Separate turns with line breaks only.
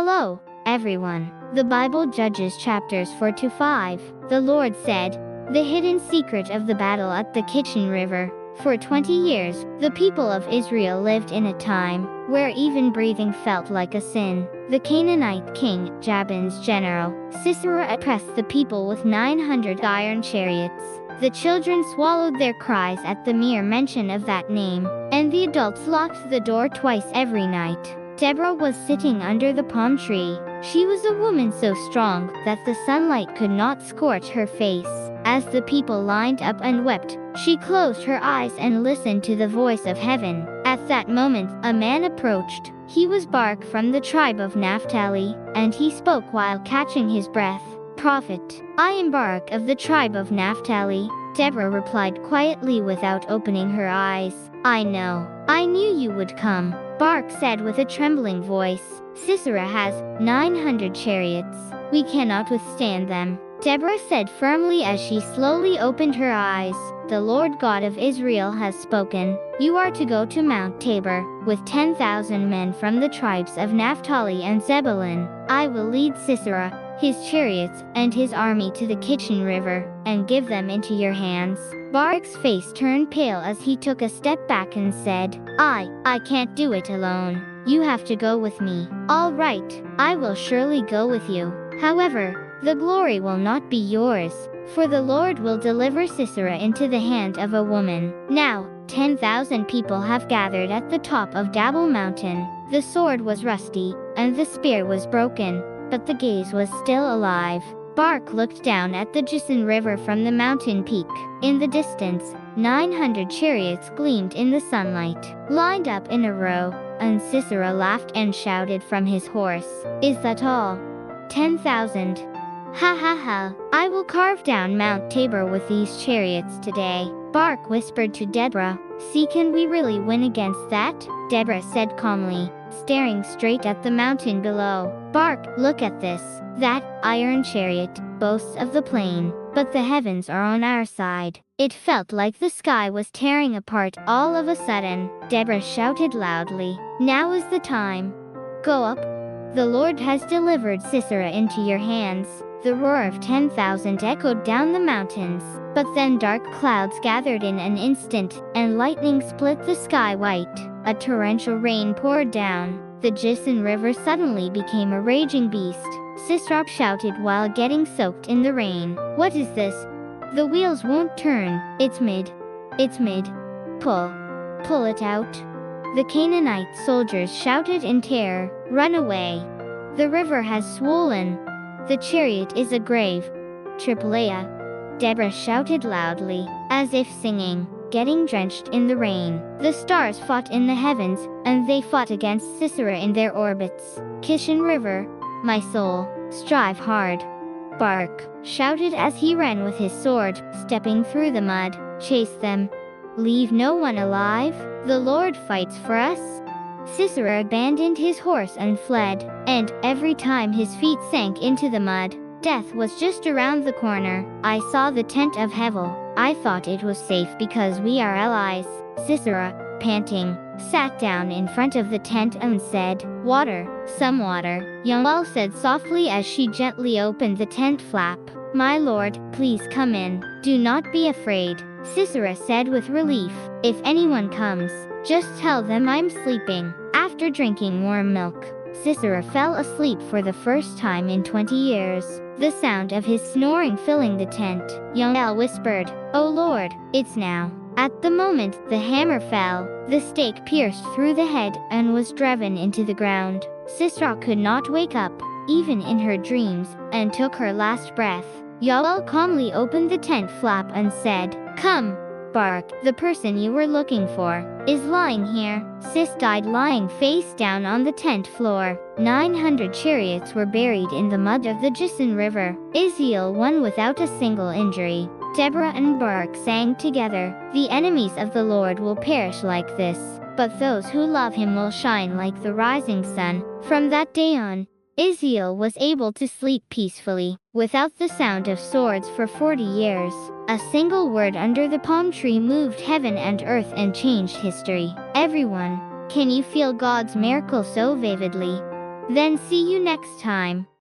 Hello, everyone. The Bible Judges chapters 4 to 5. The Lord said, the hidden secret of the battle at the Kishon River. For 20 years, the people of Israel lived in a time where even breathing felt like a sin. The Canaanite king, Jabin's general, Sisera, oppressed the people with 900 iron chariots. The children swallowed their cries at the mere mention of that name, and the adults locked the door twice every night. Deborah was sitting under the palm tree. She was a woman so strong that the sunlight could not scorch her face. As the people lined up and wept, she closed her eyes and listened to the voice of heaven. At that moment, a man approached. He was Barak from the tribe of Naphtali, and he spoke while catching his breath. Prophet, I am Barak of the tribe of Naphtali. Deborah replied quietly without opening her eyes. I knew you would come. Barak said with a trembling voice, Sisera has 900 chariots. We cannot withstand them. Deborah said firmly as she slowly opened her eyes, the Lord God of Israel has spoken. You are to go to Mount Tabor, with 10,000 men from the tribes of Naphtali and Zebulun. I will lead Sisera, his chariots, and his army to the Kishon River, and give them into your hands. Barak's face turned pale as he took a step back and said, I can't do it alone. You have to go with me. All right, I will surely go with you. However, the glory will not be yours, for the Lord will deliver Sisera into the hand of a woman. Now, 10,000 people have gathered at the top of Dabble Mountain. The sword was rusty, and the spear was broken, but the gaze was still alive. Barak looked down at the Kishon River from the mountain peak. In the distance, 900 chariots gleamed in the sunlight, lined up in a row, and Sisera laughed and shouted from his horse, Is that all? 10,000. Ha ha ha, I will carve down Mount Tabor with these chariots today. Barak whispered to Deborah, See, can we really win against that? Deborah said calmly, staring straight at the mountain below. Barak, look at this. That iron chariot boasts of the plain, but the heavens are on our side. It felt like the sky was tearing apart all of a sudden. Deborah shouted loudly, Now is the time. Go up. The Lord has delivered Sisera into your hands. The roar of 10,000 echoed down the mountains, but then dark clouds gathered in an instant, and lightning split the sky white. A torrential rain poured down. The Kishon River suddenly became a raging beast. Sisera shouted while getting soaked in the rain. What is this? The wheels won't turn. It's mid. Pull it out. The Canaanite soldiers shouted in terror, Run away. The river has swollen. The chariot is a grave. Triple-A. Deborah shouted loudly, as if singing, getting drenched in the rain. The stars fought in the heavens, and they fought against Sisera in their orbits. Kishon River, my soul, strive hard. Barak shouted as he ran with his sword, stepping through the mud. Chase them. Leave no one alive. The Lord fights for us. Sisera abandoned his horse and fled, and every time his feet sank into the mud, death was just around the corner. I saw the tent of Hevel. I thought it was safe because we are allies. Sisera, panting, sat down in front of the tent and said, Water, some water. Yael said softly as she gently opened the tent flap. My lord, please come in. Do not be afraid. Sisera said with relief, If anyone comes, just tell them I'm sleeping. After drinking warm milk, Sisera fell asleep for the first time in 20 years, the sound of his snoring filling the tent. Yael whispered, O Lord, it's now. At the moment the hammer fell, the stake pierced through the head and was driven into the ground. Sisera could not wake up, even in her dreams, and took her last breath. Yael calmly opened the tent flap and said, Come, Barak, the person you were looking for, is lying here. Sis died lying face down on the tent floor. 900 chariots were buried in the mud of the Kishon River. Israel won without a single injury. Deborah and Barak sang together, The enemies of the Lord will perish like this, but those who love him will shine like the rising sun. From that day on, Israel was able to sleep peacefully, without the sound of swords for 40 years. A single word under the palm tree moved heaven and earth and changed history. Everyone, can you feel God's miracle so vividly? Then see you next time.